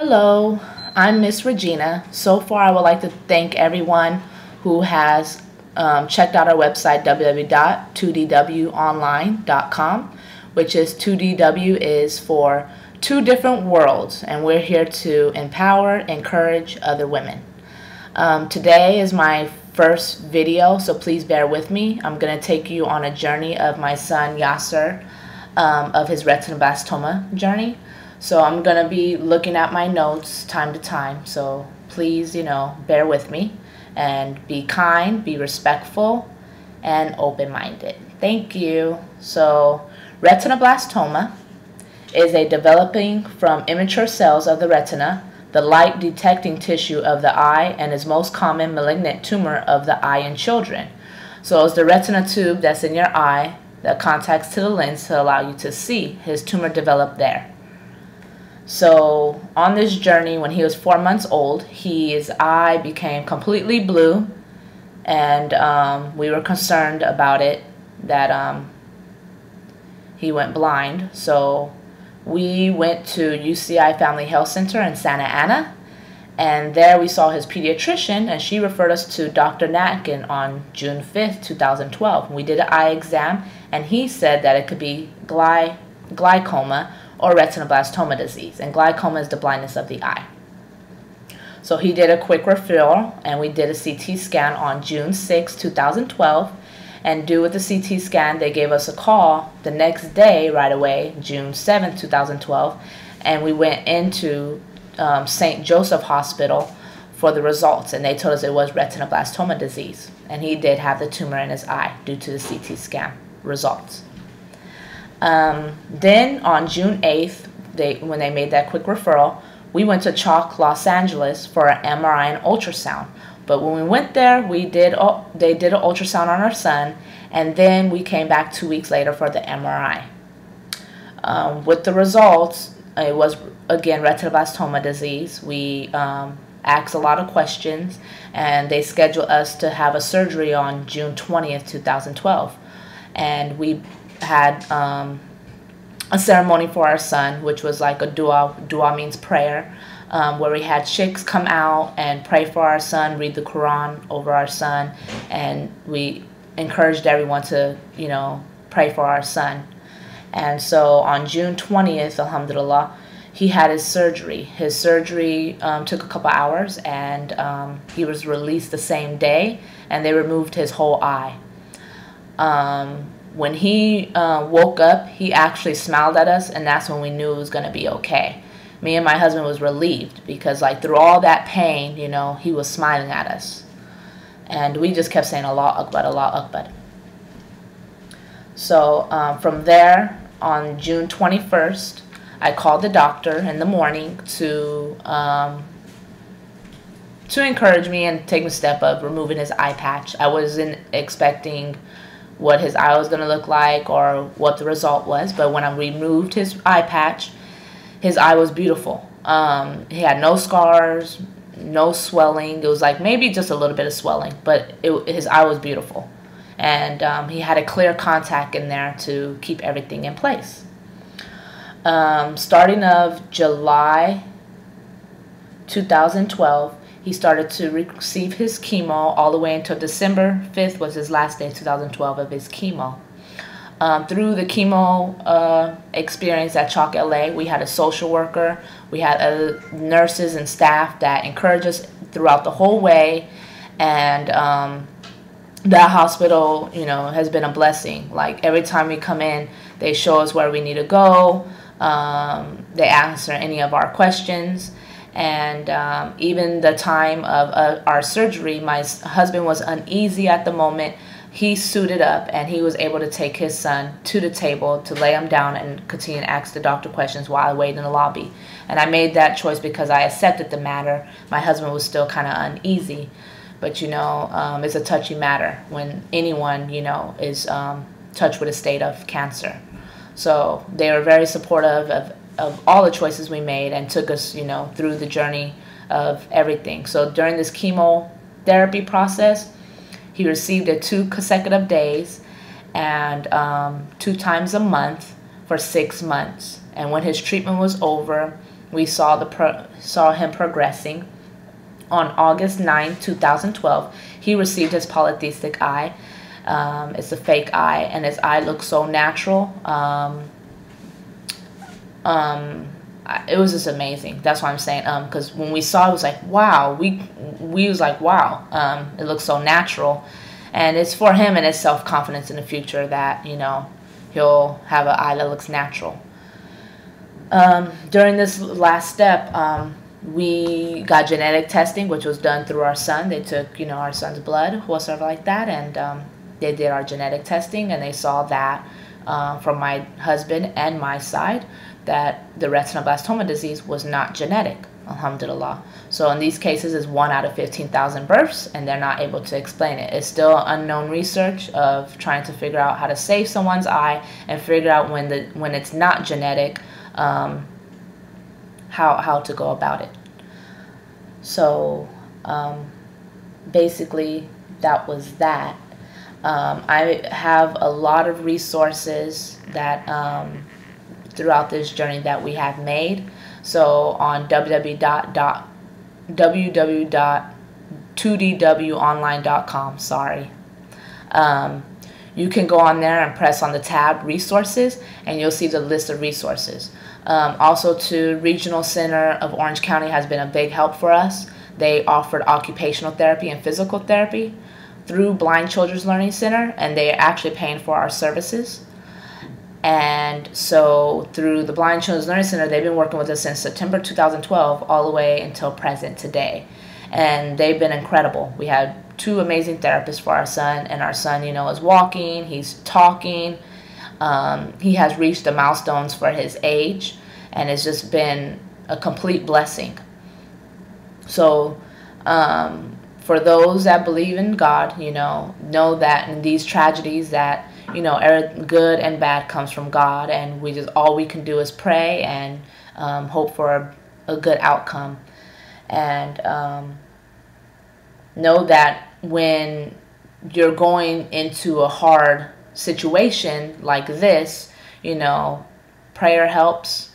Hello, I'm Miss Regina. So far, I would like to thank everyone who has checked out our website, www.2dwonline.com, which is 2DW is for two different worlds, and we're here to empower, encourage other women. Today is my first video, so please bear with me. I'm going to take you on a journey of my son Yasser, of his retinoblastoma journey. So I'm going to be looking at my notes time to time, so please, bear with me and be kind, be respectful, and open-minded. Thank you. So retinoblastoma is a developing from immature cells of the retina, the light detecting tissue of the eye, and is most common malignant tumor of the eye in children. So it's the retina tube that's in your eye that contacts to the lens to allow you to see. His tumor developed there. So on this journey, when he was 4 months old, his eye became completely blue, and we were concerned about it, that he went blind. So we went to UCI Family Health Center in Santa Ana, and there we saw his pediatrician, and she referred us to Dr. Natkin on June 5th, 2012. We did an eye exam, and he said that it could be glaucoma or retinoblastoma disease, and glaucoma is the blindness of the eye. So he did a quick referral, and we did a CT scan on June 6, 2012, and due with the CT scan, they gave us a call the next day right away, June 7, 2012, and we went into St. Joseph Hospital for the results, and they told us it was retinoblastoma disease, and he did have the tumor in his eye due to the CT scan results. Then on June 8th, when they made that quick referral, we went to Chalk, Los Angeles for an MRI and ultrasound. But when we went there, they did an ultrasound on our son, and then we came back 2 weeks later for the MRI. With the results, it was, again, retinoblastoma disease. We asked a lot of questions, and they scheduled us to have a surgery on June 20th, 2012. And we had a ceremony for our son, which was like a dua. Dua means prayer, where we had sheikhs come out and pray for our son, read the Quran over our son, and we encouraged everyone to, pray for our son. And so on June 20th, alhamdulillah, he had his surgery. His surgery took a couple hours, and he was released the same day, and they removed his whole eye. When he woke up, he actually smiled at us, and that's when we knew it was going to be okay. Me and my husband was relieved because, through all that pain, he was smiling at us. And we just kept saying, Allah Akbar, Allah Akbar. So from there, on June 21st, I called the doctor in the morning to encourage me and take the step of removing his eye patch. I wasn't expecting what his eye was going to look like or what the result was, but when I removed his eye patch, his eye was beautiful. He had no scars, no swelling. It was maybe just a little bit of swelling, but his eye was beautiful, and he had a clear contact in there to keep everything in place. Starting of July 2012, he started to receive his chemo all the way until December 5th was his last day, 2012, of his chemo. Through the chemo experience at Chalk LA, we had a social worker, we had nurses and staff that encouraged us throughout the whole way, and that hospital, has been a blessing. Every time we come in, they show us where we need to go, they answer any of our questions. And even the time of our surgery, my husband was uneasy at the moment. He suited up, and he was able to take his son to the table to lay him down and continue to ask the doctor questions while I waited in the lobby. And I made that choice because I accepted the matter. My husband was still kind of uneasy. But, it's a touchy matter when anyone, is touched with a state of cancer. So they were very supportive of all the choices we made and took us, through the journey of everything. So during this chemotherapy process, he received it 2 consecutive days and 2 times a month for 6 months. And when his treatment was over, we saw him progressing. On August 9, 2012, he received his polycystic eye. It's a fake eye, and his eye looks so natural. It was just amazing. That's what I'm saying. Because when we saw it, was like, wow. We was like, wow. It looks so natural, and it's for him and his self-confidence in the future that, you know, he'll have an eye that looks natural. During this last step, we got genetic testing, which was done through our son. They took, you know, our son's blood, whatsoever like that, and they did our genetic testing, and they saw that from my husband and my side that the retinoblastoma disease was not genetic, alhamdulillah. So in these cases, it's 1 out of 15,000 births, and they're not able to explain it. It's still unknown research of trying to figure out how to save someone's eye and figure out when it's not genetic, how to go about it. So basically, that was that. I have a lot of resources that throughout this journey that we have made. So on www.2dwonline.com, sorry. You can go on there and press on the tab resources, and you'll see the list of resources. Also, Regional Center of Orange County has been a big help for us. They offered occupational therapy and physical therapy through Blind Children's Learning Center, and they are actually paying for our services. And so through the Blind Children's Learning Center, they've been working with us since September 2012 all the way until present today. And they've been incredible. We had 2 amazing therapists for our son, and our son, you know, is walking, he's talking. He has reached the milestones for his age, and it's just been a complete blessing. So for those that believe in God, you know that in these tragedies that, you know, good and bad comes from God, and all we can do is pray and hope for a good outcome. And know that when you're going into a hard situation like this, you know, prayer helps.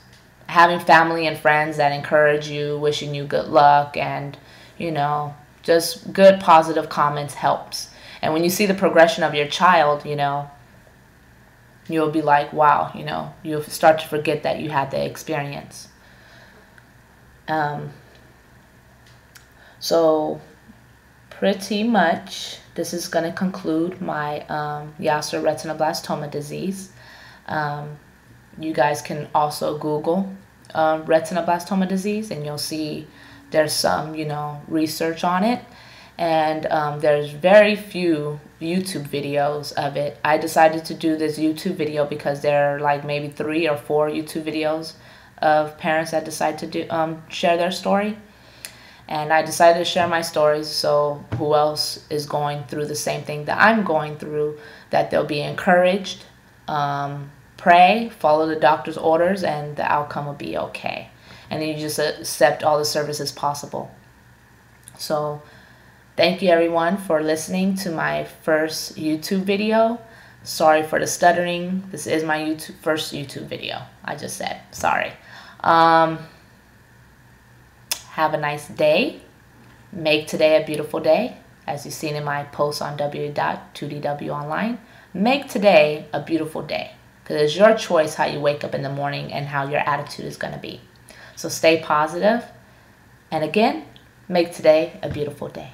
Having family and friends that encourage you, wishing you good luck, and, you know, just good positive comments helps. And when you see the progression of your child, you know, you'll be like, wow, you know, you'll start to forget that you had the experience. So pretty much this is going to conclude my Yasser retinoblastoma disease. You guys can also Google retinoblastoma disease, and you'll see there's some, you know, research on it. And there's very few YouTube videos of it. I decided to do this YouTube video because there are like maybe 3 or 4 YouTube videos of parents that decide to share their story. And I decided to share my stories, so who else is going through the same thing that I'm going through, that they'll be encouraged, pray, follow the doctor's orders, and the outcome will be okay. And then you just accept all the services possible. So thank you everyone for listening to my first YouTube video. Sorry for the stuttering. This is my first YouTube video. I just said, sorry. Have a nice day. Make today a beautiful day. As you've seen in my post on www.2dwonline. Make today a beautiful day. Because it's your choice how you wake up in the morning and how your attitude is going to be. So stay positive. And again, make today a beautiful day.